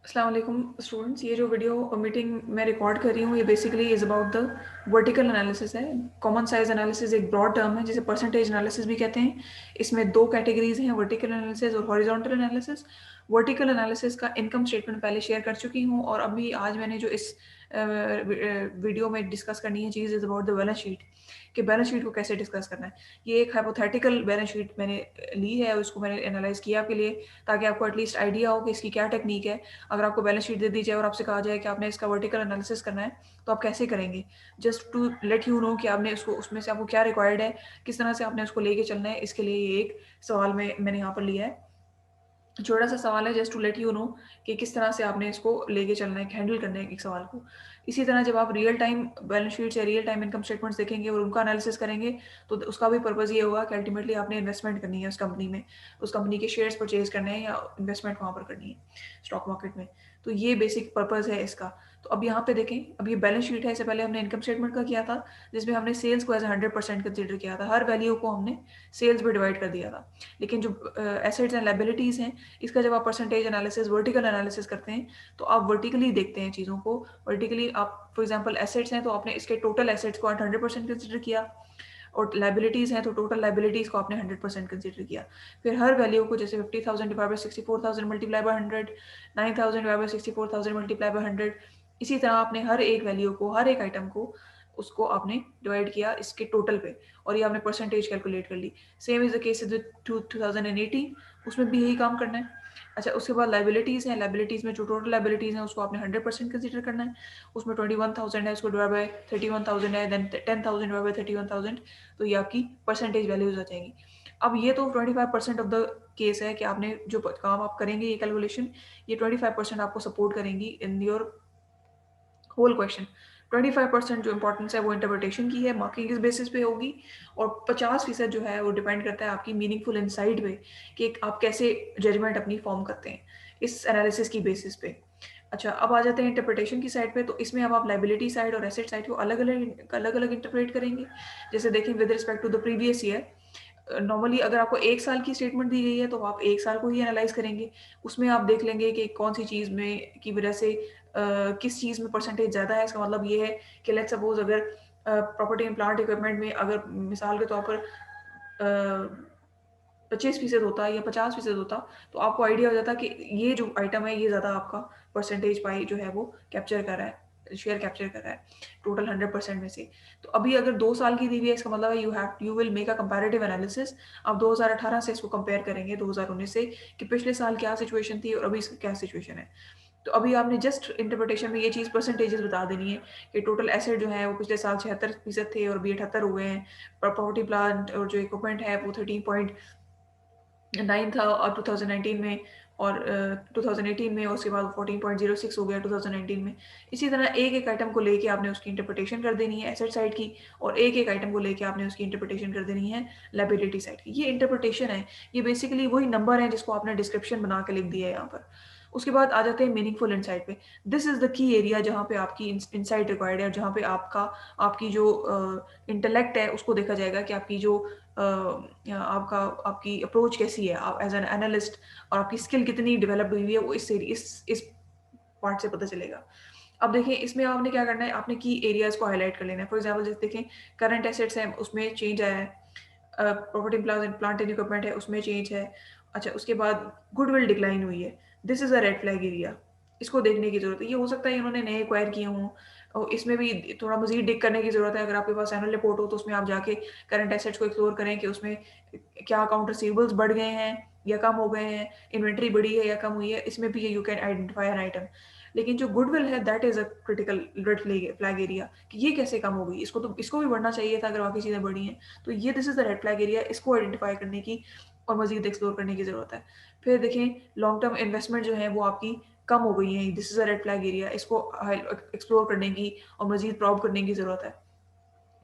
अस्सलाम वालेकुम स्टूडेंट्स। ये जो वीडियो मीटिंग मैं रिकॉर्ड कर रही हूँ ये basically is about the vertical analysis है। कॉमन साइज एनालिसिस एक ब्रॉड टर्म है जिसे परसेंटेज एनालिसिस भी कहते हैं। इसमें दो कैटेगरीज हैं, वर्टिकल एनालिसिस और हॉरिजॉन्टल एनालिसिस। वर्टिकल एनालिसिस का इनकम स्टेटमेंट पहले शेयर कर चुकी हूँ और अभी आज मैंने जो इस वीडियो में डिस्कस करनी है चीज़ is about the balance sheet, कि बैलेंस शीट को कैसे डिस्कस करना है। ये एक हाइपोथेटिकल बैलेंस शीट मैंने ली है और उसको मैंने एनालाइज किया आपके लिए, ताकि आपको एटलीस्ट आइडिया हो कि इसकी क्या टेक्निक है। अगर आपको बैलेंस शीट दे दी जाए और आपसे कहा जाए कि आपने इसका वर्टिकल एनालिसिस करना है तो आप कैसे करेंगे, just to let you know कि आपने उसको उसमें से आपको क्या रिक्वायर्ड है, किस तरह से आपने उसको लेके चलना है। इसके लिए ये एक सवाल मैंने यहाँ पर लिया है, छोटा सा सवाल है just to let you know कि किस तरह से आपने इसको लेके चलना है, हैंडल करना है एक सवाल को। इसी तरह जब आप रियल टाइम बैलेंस शीट या रियल टाइम इनकम स्टेटमेंट्स देखेंगे और उनका एनालिसिस करेंगे तो उसका भी पर्पज़ ये होगा कि अल्टीमेटली आपने इन्वेस्टमेंट करनी है उस कंपनी में, उस कंपनी के शेयर्स परचेज करने हैं या इन्वेस्टमेंट वहाँ पर करनी है स्टॉक मार्केट में। तो ये बेसिक पर्पज़ है इसका। तो अब यहाँ पे देखें, अब ये बैलेंस शीट है, इससे पहले हमने इनकम स्टेटमेंट का किया था जिसमें हमने सेल्स को एज 100% कंसिडर किया था, हर वैल्यू को हमने सेल्स में डिवाइड कर दिया था। लेकिन जो एसेट्स एंड लाइबिलिटीज़ हैं, इसका जब आप परसेंटेज एनालिसिस वर्टिकल एनालिसिस करते हैं तो आप वर्टिकली देखते हैं चीज़ों को। वर्टिकली आप फॉर एग्जांपल एसेट्स हैं तो आपने इसके टोटल एसेट्स को 100% कंसिडर किया, और लाइबिलिटीज़ हैं तो टोटल लाइबिलिटीज़ को आपने 100% कंसिडर किया। फिर हर वैल्यू को, जैसे 50,000 divide by 64,000 multiply by 100, 9,000 divide by 64,000 multiply by 100, इसी तरह आपने हर एक वैल्यू को, हर एक आइटम को, उसको आपने डिवाइड किया इसके टोटल पे, और ये आपने परसेंटेज कैलकुलेट कर ली। Same is the case with 2018, उसमें भी यही काम करना है। अच्छा, उसके बाद लाइबिलिटीज़ हैं, लाइबिलिटीज़ में जो टोटल लाइबिलिटीज़ हैं उसको आपने 100% कंसीडर करना है। उसमें 21,000 है, उसको डिवाइड बाय 31,000 है, देन 10,000 डिवाइड बाय 31,000, तो ये आपकी परसेंटेज वैल्यूज आ जाएंगी। अब ये तो 25% ऑफ द केस है कि आपने जो काम आप करेंगे, ये कैलकुलेशन, ये 25% आपको सपोर्ट करेंगी इन योर होल क्वेश्चन। 25% जो इंपॉर्टेंस है वो इंटरप्रिटेशन की है, मार्किंग किस बेसिस पे होगी, और 50% जो है वो डिपेंड करता है आपकी मीनिंगफुल इंसाइट पे, कि आप कैसे जजमेंट अपनी फॉर्म करते हैं इस एनालिसिस की बेसिस पे। अच्छा, अब आ जाते हैं इंटरप्रिटेशन की साइड पे। तो इसमें अब आप लाइबिलिटी साइड और एसेट साइड को अलग अलग इंटरप्रेट करेंगे। जैसे देखें, with respect to the previous year, normally अगर आपको एक साल की स्टेटमेंट दी गई है तो आप एक साल को ही एनालाइज करेंगे। उसमें आप देख लेंगे कि कौन सी चीज़ में की वजह से किस चीज़ में परसेंटेज ज़्यादा है। इसका मतलब ये है कि लेट्स सपोज अगर प्रॉपर्टी एंड प्लांट इक्विपमेंट में अगर मिसाल के तौर पर 25% होता या 50% होता, तो आपको आइडिया हो जाता कि ये जो आइटम है ये ज़्यादा आपका परसेंटेज पाई जो है वो कैप्चर कर रहा है, शेयर कैप्चर कर रहा है टोटल 100% में से। तो अभी अगर 2 साल की दी हुई है, इसका मतलब है you will make a comparative analysis. आप 2018 से इसको कंपेयर करेंगे 2019 से, कि पिछले साल क्या सिचुएशन थी और अभी क्या सिचुएशन है। तो अभी आपने जस्ट इंटरप्रिटेशन में ये चीज़ परसेंटेजेस बता देनी है कि टोटल एसेट जो है वो पिछले साल 76% थे और अभी 78 हो गए हैं। प्रॉपर्टी प्लांट और जो इक्विपमेंट है वो 13.9 था और 2019 में, और 2018 में, और उसके बाद 14.06 हो गया 2019 में। इसी तरह एक एक आइटम को लेके आपने उसकी इंटरप्रिटेशन कर देनी है एसेट साइड की, और एक एक आइटम को लेके आपने उसकी इंटरप्रिटेशन कर देनी है लाइबिलिटी साइड की। ये इंटरप्रिटेशन है, ये बेसिकली वही नंबर है जिसको आपने डिस्क्रिप्शन बना के लिख दिया है यहाँ पर। उसके बाद आ जाते हैं मीनिंगफुल इनसाइट पे। This is the key area जहाँ पे आपकी इनसाइट रिक्वायर्ड है, और जहाँ पे आपकी जो इंटेलेक्ट है उसको देखा जाएगा कि आपकी जो आपकी अप्रोच कैसी है, आप एज एन एनालिस्ट, और आपकी स्किल कितनी डेवलप्ड हुई है वो इस पार्ट से पता चलेगा। अब देखें, इसमें आपने क्या करना है, आपने की एरियाज को हाईलाइट कर लेना है। फॉर एग्जांपल जैसे देखें, करंट एसेट्स है उसमें चेंज आया है, प्रॉपर्टी प्लांट एंड इक्विपमेंट है उसमें चेंज है। अच्छा, उसके बाद गुडविल डिक्लाइन हुई है, this is a red flag area, इसको देखने की जरूरत है। ये हो सकता है इन्होंने नए एक्वायर किए हों, और इसमें भी थोड़ा मजीद डिक करने की जरूरत है। अगर आपके पास एनुअल रिपोर्ट हो तो उसमें आप जाके करंट एसेट्स को एक्सप्लोर करें कि उसमें क्या अकाउंट रिसीवेबल्स बढ़ गए हैं या कम हो गए हैं, इन्वेंट्री बढ़ी है या कम हुई है, इसमें भी you can identify an item. लेकिन जो गुडविल है that is a critical red flag area, कि ये कैसे कम हो गई, इसको भी बढ़ना चाहिए था अगर बाकी चीज़ें बढ़ी हैं। तो ये this is the red flag area, इसको आइडेंटिफाई करने की और मजीद एक्सप्लोर करने की जरूरत है। फिर देखें, लॉन्ग टर्म इन्वेस्टमेंट जो है वो आपकी कम हो गई है, this is a red flag area, इसको एक्सप्लोर करने की और मजीद प्रॉब करने की जरूरत है।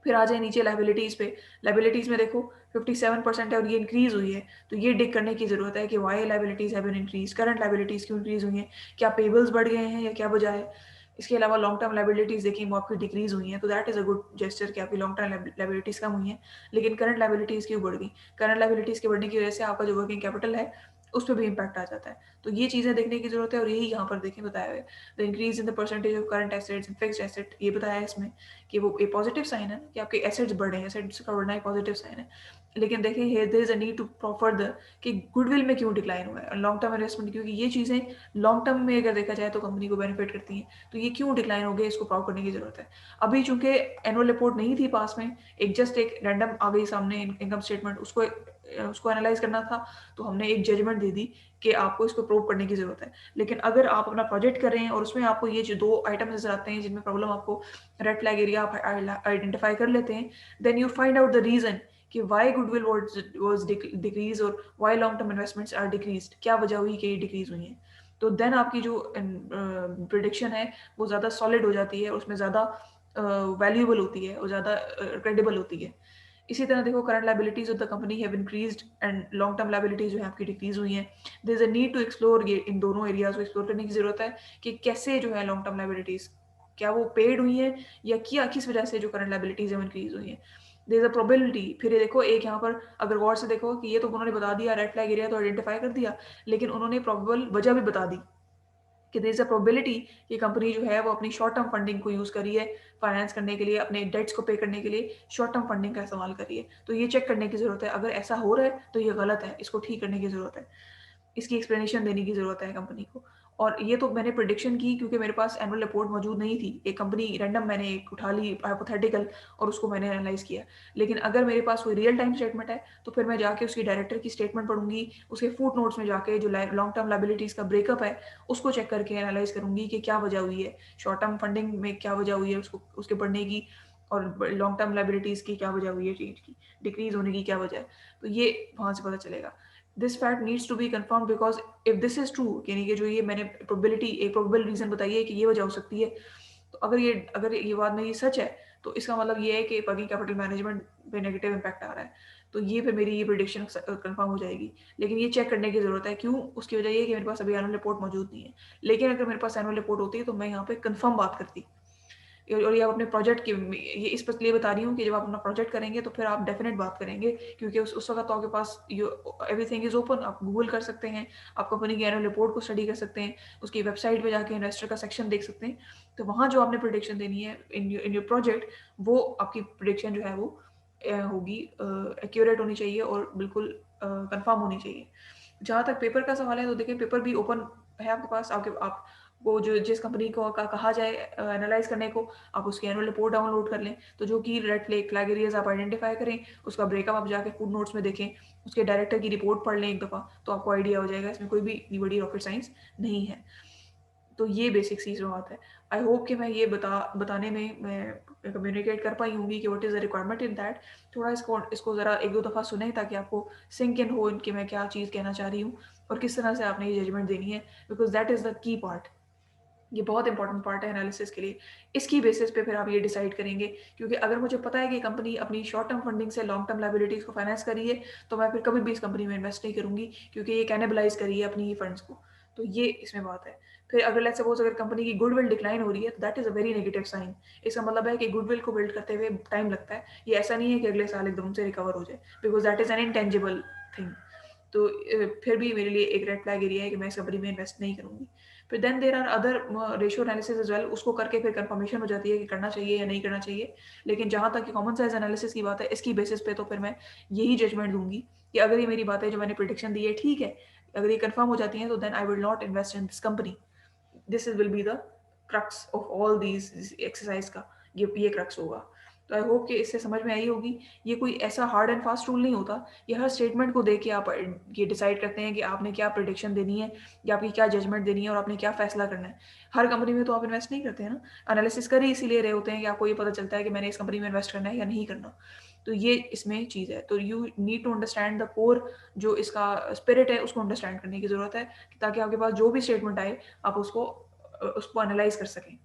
फिर आ जाए नीचे लाइबिलिटीज़ पे। लाइबिलिटीज़ में देखो 57% है और ये इंक्रीज़ हुई है, तो ये डिक करने की ज़रूरत है कि why liabilities have been increase, current liabilities क्यों इंक्रीज़ हुई हैं, क्या पेबल्स बढ़ गए हैं या क्या वजह है। इसके अलावा लॉन्ग टर्म लाइबिलिटीज़ देखिए वो आपकी डिक्रीज़ हुई हैं, तो that is a good gesture कि आपकी लॉन्ग टर्म लाइबिलिटीज़ कम हुई हैं। लेकिन करंट लाइबिलिटीज़ क्यों बढ़ गई? करंट लाइबिलिटीज़ के बढ़ने की वजह से आपका जो वर्किंग कैपिटल है उस पे भी इम्पैक्ट आ जाता है। तो ये चीज़ें देखने की ज़रूरत है और यही यहाँ पर देखें बताया हुआ है। The increase in the percentage of current assets and fixed asset, ये बताया है इसमें कि वो ये पॉजिटिव साइन है कि आपके एसेट्स बढ़े हैं, एसेट्स का बढ़ना एक पॉजिटिव साइन है। लेकिन देखिए here there is a need to further कि गुडविल में क्यों डिक्लाइन हुआ है, लॉन्ग टर्म इन्वेस्टमेंट, क्योंकि ये चीज़ें लॉन्ग टर्म में अगर देखा जाए तो कंपनी को बेनिफिट करती हैं। तो ये क्यों डिक्लाइन हो गया, इसको प्रूव करने की ज़रूरत है। अभी चूँकि एनुअल रिपोर्ट नहीं थी पास में, एक रैंडम आ गई सामने इनकम स्टेटमेंट, उसको एनालाइज़ करना था, तो हमने एक जजमेंट दे दी कि आपको इसको प्रूव करने की ज़रूरत है। लेकिन अगर आप अपना प्रोजेक्ट कर रहे हैं और उसमें आपको ये जो 2 आइटम नज़र आते हैं जिनमें प्रॉब्लम आपको रेड फ्लैग एरिया आप आइडेंटिफाई कर लेते हैं, then you find out the reason कि व्हाई गुडविल वाज़ डिक्रीज़ और why long term investments are decreased, क्या वजह हुई कि ये डिक्रीज़ हुई हैं। तो देन आपकी जो प्रेडिक्शन है वो ज़्यादा सॉलिड हो जाती है, उसमें ज़्यादा वैल्यूएबल होती है और ज़्यादा क्रेडिबल होती है। इसी तरह देखो current liabilities of the company have increased and long term liabilities जो है आपकी डिक्रीज हुई हैं। There is a need to explore, ये इन दोनों एरियाज को एक्सप्लोर करने की जरूरत है कि कैसे जो है लॉन्ग टर्म लायबिलिटीज क्या वो पेड हुई है या क्या किस वजह से जो करंट लायबिलिटीज है वो इंक्रीज हुई है। देयर इज अ प्रोबेबिलिटी, फिर ये देखो एक यहाँ पर अगर गौर से देखो कि ये तो उन्होंने बता दिया, रेड फ्लैग एरिया तो आइडेंटिफाई कर दिया, लेकिन उन्होंने प्रोबेबल वजह भी बता दी कि देयर इज अ प्रोबेबिलिटी कि कंपनी जो है वो अपनी शॉर्ट टर्म फंडिंग को यूज़ करी है फाइनेंस करने के लिए, अपने डेट्स को पे करने के लिए शॉर्ट टर्म फंडिंग का इस्तेमाल करी है। तो ये चेक करने की ज़रूरत है, अगर ऐसा हो रहा है तो ये गलत है, इसको ठीक करने की ज़रूरत है। इसकी एक्सप्लेनेशन देने की ज़रूरत है कंपनी को। और ये तो मैंने प्रेडिक्शन की क्योंकि मेरे पास एनुअल रिपोर्ट मौजूद नहीं थी। एक कंपनी रैंडम मैंने एक उठा ली हाइपोथेटिकल और उसको मैंने एनालाइज़ किया। लेकिन अगर मेरे पास कोई रियल टाइम स्टेटमेंट है तो फिर मैं जाके उसकी डायरेक्टर की स्टेटमेंट पढ़ूँगी, उसके फुट नोट्स में जाके जो लॉन्ग टर्म लायबिलिटीज़ का ब्रेकअप है उसको चेक करके एनालाइज़ करूँगी कि क्या वजह हुई है। शॉर्ट टर्म फंडिंग में क्या वजह हुई है उसको उसके बढ़ने की और लॉन्ग टर्म लायबिलिटीज़ की क्या वजह हुई है चेंज की, डिक्रीज़ होने की क्या वजह है। तो ये वहाँ से पता चलेगा। This fact needs to be confirm because if this is true, यानी कि जो ये मैंने प्रोबेबिलिटी एक प्रोबेबल रीजन बताई है कि ये वजह हो सकती है, तो अगर ये बात मेरी सच है तो इसका मतलब ये है कि वर्किंग कैपिटल मैनेजमेंट पे नेगेटिव इम्पैक्ट आ रहा है। तो ये फिर मेरी ये प्रिडिक्शन कंफर्म हो जाएगी। लेकिन ये चेक करने की ज़रूरत है, क्यों? उसकी वजह ये है कि मेरे पास अभी एनुअल रिपोर्ट मौजूद नहीं है। लेकिन अगर मेरे पास एनुअल रिपोर्ट होती तो मैं यहाँ पे कंफर्म बात करती। और ये आप अपने प्रोजेक्ट की ये इस पर लिए बता रही हूँ कि जब आप अपना प्रोजेक्ट करेंगे तो फिर आप डेफिनेट बात करेंगे, क्योंकि उस वक्त तो आपके पास एवरीथिंग इज ओपन, आप गूगल कर सकते हैं, आप कंपनी की एनुअल रिपोर्ट को स्टडी कर सकते हैं, उसकी वेबसाइट पे जाके इन्वेस्टर का सेक्शन देख सकते हैं। तो वहाँ जो आपने प्रोडिक्शन देनी है इन योर प्रोजेक्ट, वो आपकी प्रोडिक्शन जो है वो होगी एक्यूरेट होनी चाहिए और बिल्कुल कंफर्म होनी चाहिए। जहाँ तक पेपर का सवाल है तो देखिए पेपर भी ओपन है आपके पास, आपके आप वो जो जिस कंपनी को का कहा जाए एनालाइज करने को, आप उसकी एनुअल रिपोर्ट डाउनलोड कर लें। तो जो कि रेड फ्लैग एरियाज आप आइडेंटिफाई करें, उसका ब्रेकअप आप जाके फुट नोट्स में देखें, उसके डायरेक्टर की रिपोर्ट पढ़ लें एक दफ़ा, तो आपको आइडिया हो जाएगा। इसमें कोई भी इतनी बड़ी रॉकेट साइंस नहीं है। तो ये बेसिक चीज़ बात है। आई होप कि मैं ये बताने में मैं कम्युनिकेट कर पाई होंगी कि what is the requirement in that. थोड़ा इसको इसको ज़रा 1-2 दफ़ा सुनें ताकि आपको सिंक इन हो कि मैं क्या चीज़ कहना चाह रही हूँ और किस तरह से आपने ये जजमेंट देनी है, because that is the key part. ये बहुत इंपॉर्टेंट पार्ट है एनालिसिस के लिए। इसकी बेसिस पे फिर आप ये डिसाइड करेंगे, क्योंकि अगर मुझे पता है कि कंपनी अपनी शॉर्ट टर्म फंडिंग से लॉन्ग टर्म लायबिलिटीज़ को फाइनेंस कर रही है, तो मैं फिर कभी भी इस कंपनी में इन्वेस्ट नहीं करूँगी, क्योंकि ये कैनिबलाइज़ कर रही है अपनी ही फंड्स को। तो ये इसमें बात है। फिर अगर लेट्स सपोज़ अगर कंपनी की गुडविल डिक्लाइन हो रही है, तो that is a very negative sign. इसका मतलब है कि गुडविल को बिल्ड करते हुए टाइम लगता है। ये ऐसा नहीं है कि अगले साल एकदम से रिकवर हो जाए, because that is an intangible thing. तो फिर भी मेरे लिए एक रेड फ्लैग एरिया है कि मैं इस कंपनी में इन्वेस्ट नहीं करूँगी। फिर then there are other ratio analysis as well, उसको करके फिर कन्फर्मेशन हो जाती है कि करना चाहिए या नहीं करना चाहिए। लेकिन जहाँ तक कि कॉमन साइज़ एनालिसिस की बात है, इसकी बेसिस पे तो फिर मैं यही जजमेंट दूँगी कि अगर ये मेरी बातें जो मैंने प्रेडिक्शन दी है ठीक है, अगर ये कन्फर्म हो जाती हैं तो then I will not invest in this company. This will be the crux of all these exercise का, ये क्रक्स होगा। तो आई होप कि इससे समझ में आई होगी। ये कोई ऐसा हार्ड एंड फास्ट रूल नहीं होता। ये हर स्टेटमेंट को देख के आप ये डिसाइड करते हैं कि आपने क्या प्रेडिक्शन देनी है या आपकी क्या जजमेंट देनी है और आपने क्या फैसला करना है। हर कंपनी में तो आप इन्वेस्ट नहीं करते हैं ना, एनालिसिस कर ही इसीलिए रहे होते हैं कि आपको ये पता चलता है कि मैंने इस कंपनी में इन्वेस्ट करना है या नहीं करना। तो ये इसमें चीज़ है। तो you need to understand the core, जो इसका स्पिरिट है उसको अंडरस्टैंड करने की ज़रूरत है, ताकि आपके पास जो भी स्टेटमेंट आए आप उसको एनालाइज कर सकें।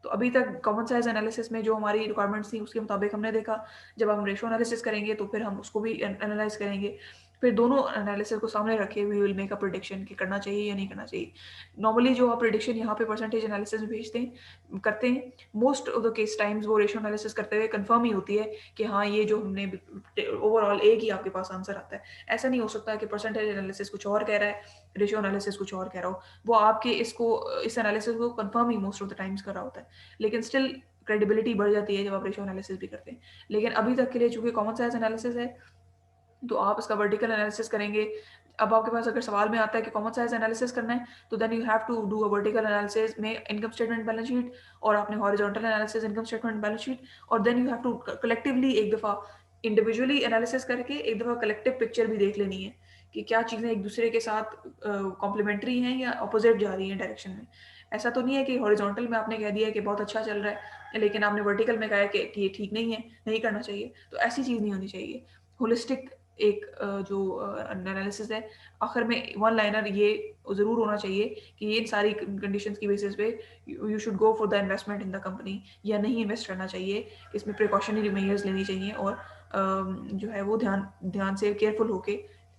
तो अभी तक कॉमन साइज एनालिसिस में जो हमारी रिक्वायरमेंट्स थी उसके मुताबिक हमने देखा। जब हम रेशो एनालिसिस करेंगे तो फिर हम उसको भी एनालाइज करेंगे। फिर दोनों एनालिसिस को सामने रखे we will make a prediction कि करना चाहिए या नहीं करना चाहिए। नॉर्मली जो आप प्रेडिक्शन यहाँ पे परसेंटेज एनालिसिस में भेजते हैं करते हैं, most of the case times वो रेशियो एनालिसिस करते हुए कंफर्म ही होती है कि हाँ ये जो हमने ओवरऑल एक ही आपके पास आंसर आता है। ऐसा नहीं हो सकता कि परसेंटेज एनालिसिस कुछ और कह रहा है, रेशियो एनालिसिस कुछ और कह रहा हो। वो आपके इस एनालिसिस को confirm he most of the times कर रहा होता है, लेकिन स्टिल क्रेडिबिलिटी बढ़ जाती है जब आप रेशियो एनालिसिस भी करते हैं। लेकिन अभी तक के लिए चूंकि कॉमन साइज एनालिसिस है, तो आप इसका वर्टिकल एनालिसिस करेंगे। अब आपके पास अगर सवाल में आता है कि कॉमन साइज एनालिसिस करना है, तो then you have to do a vertical analysis में इनकम स्टेटमेंट बैलेंस शीट, और आपने horizontal analysis income statement balance sheet, और then you have to collectively एक दफ़ा इंडिविजुअली एनालिसिस करके एक दफ़ा कलेक्टिव पिक्चर भी देख लेनी है कि क्या चीज़ें एक दूसरे के साथ कॉम्प्लीमेंट्री हैं या अपोजिट जा रही हैं डायरेक्शन में। ऐसा तो नहीं है कि हॉरिजॉन्टल में आपने कह दिया कि बहुत अच्छा चल रहा है, लेकिन आपने वर्टिकल में कहा है कि ये ठीक नहीं है, नहीं करना चाहिए। तो ऐसी चीज़ नहीं होनी चाहिए। होलिस्टिक एक जो एनालिसिस है, आखिर में वन लाइनर ये ज़रूर होना चाहिए कि इन सारी कंडीशंस की बेसिस पे you should go for the investment in the company, या नहीं इन्वेस्ट करना चाहिए, इसमें प्रिकॉशनरी मेजर्स लेनी चाहिए, और जो है वो ध्यान ध्यान से केयरफुल होके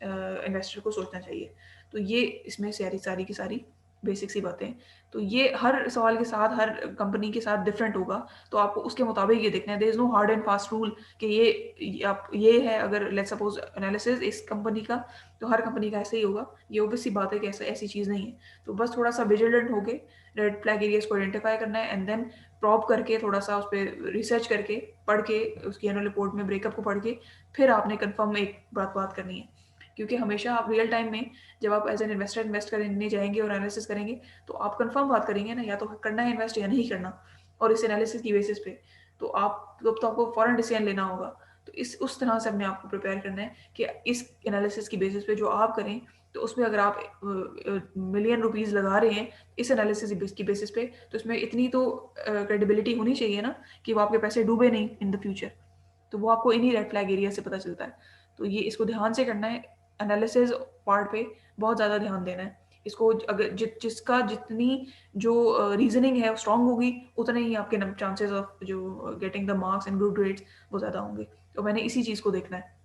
इन्वेस्टर को सोचना चाहिए। तो ये इसमें सारी सारी की सारी बेसिक सी बातें। तो ये हर सवाल के साथ, हर कंपनी के साथ डिफरेंट होगा, तो आपको उसके मुताबिक ये देखना है। There is no hard and fast rule कि ये आप ये है। अगर लेट्स सपोज एनालिसिस इस कंपनी का, तो हर कंपनी का ऐसे ही होगा। ये ऑब्वियस सी बात है कि ऐसा ऐसी चीज़ नहीं है। तो बस थोड़ा सा विजिलेंट होके रेड फ्लैग एरियाज को आइडेंटिफाई करना है, एंड देन प्रॉब करके थोड़ा सा उस पर रिसर्च करके पढ़ के उसकी एनुअल रिपोर्ट में ब्रेकअप को पढ़ के फिर आपने कन्फर्म एक बात करनी है। क्योंकि हमेशा आप रियल टाइम में जब आप एज एन इन्वेस्टर इन्वेस्ट करने जाएंगे और एनालिसिस करेंगे, तो आप कंफर्म बात करेंगे ना, या तो करना है इन्वेस्ट या नहीं करना, और इस एनालिसिस की बेसिस पे तो आपको फॉरेन डिसीजन लेना होगा। तो इस उस तरह से अपने आप को प्रिपेयर करना है कि इस एनालिसिस की बेसिस पे जो आप करें, तो उसमें अगर आप मिलियन रुपीस लगा रहे हैं इस एनालिसिस की बेसिस पे, तो इसमें इतनी तो क्रेडिबिलिटी होनी चाहिए ना कि वो आपके पैसे डूबे नहीं इन द फ्यूचर। तो वो आपको इन्हीं रेड फ्लैग एरिया से पता चलता है। तो ये इसको ध्यान से करना है, एनालिसिस पार्ट पे बहुत ज़्यादा ध्यान देना है। इसको अगर जिसका जितनी जो रीजनिंग है वो स्ट्रांग होगी, उतने ही आपके चांसेस ऑफ जो getting the marks and good grades वो ज़्यादा होंगे। तो मैंने इसी चीज़ को देखना है,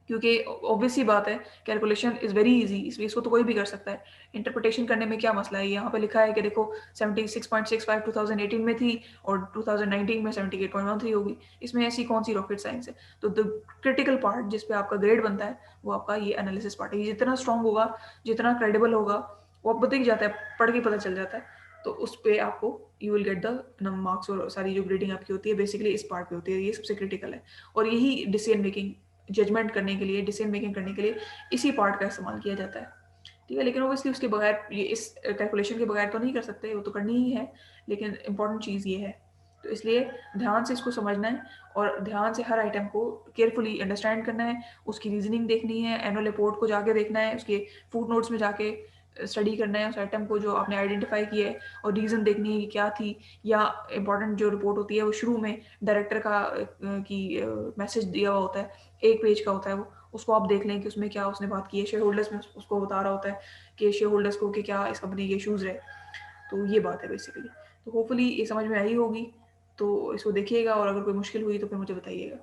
क्योंकि ऑब्वियस सी बात है, कैलकुलेशन इज़ वेरी ईजी, इसको तो कोई भी कर सकता है। इंटरप्रिटेशन करने में क्या मसला है? यहाँ पे लिखा है कि देखो 76.65 2018 में थी, और 2019 में 78.13 होगी। इसमें ऐसी कौन सी रॉकेट साइंस है? तो द क्रिटिकल पार्ट जिस पे आपका ग्रेड बनता है, वो आपका ये एनालिसिस पार्ट है। ये जितना स्ट्रांग होगा, जितना क्रेडिबल होगा, वो आपको दिख जाता है, पढ़ के पता चल जाता है। तो उस पे आपको you will get the marks, और सारी जो ग्रेडिंग आपकी होती है बेसिकली इस पार्ट पे होती है। ये सबसे क्रिटिकल है, और यही डिसीजन मेकिंग जजमेंट करने के लिए, डिसीजन मेकिंग करने के लिए इसी पार्ट का इस्तेमाल किया जाता है। ठीक है, लेकिन ऑब्वियसली उसके बगैर, ये इस कैलकुलेशन के बगैर तो नहीं कर सकते, वो तो करनी ही है, लेकिन इंपॉर्टेंट चीज़ ये है। तो इसलिए ध्यान से इसको समझना है, और ध्यान से हर आइटम को केयरफुली अंडरस्टैंड करना है, उसकी रीजनिंग देखनी है, एनुअल रिपोर्ट को जाके देखना है, उसके फुट नोट्स में जाके स्टडी करना है उस आइटम को जो आपने आइडेंटिफाई किया है, और रीज़न देखनी है कि क्या थी। या इंपॉर्टेंट जो रिपोर्ट होती है वो शुरू में डायरेक्टर का की मैसेज दिया हुआ होता है, एक पेज का होता है वो, उसको आप देख लें कि उसमें क्या उसने बात की है। शेयर होल्डर्स में उसको बता रहा होता है कि शेयर होल्डर्स को कि क्या इस कंपनी के इशूज़ रहे। तो ये बात है बेसिकली। तो होपफुली ये समझ में आई होगी। तो इसको देखिएगा, और अगर कोई मुश्किल हुई तो फिर मुझे बताइएगा।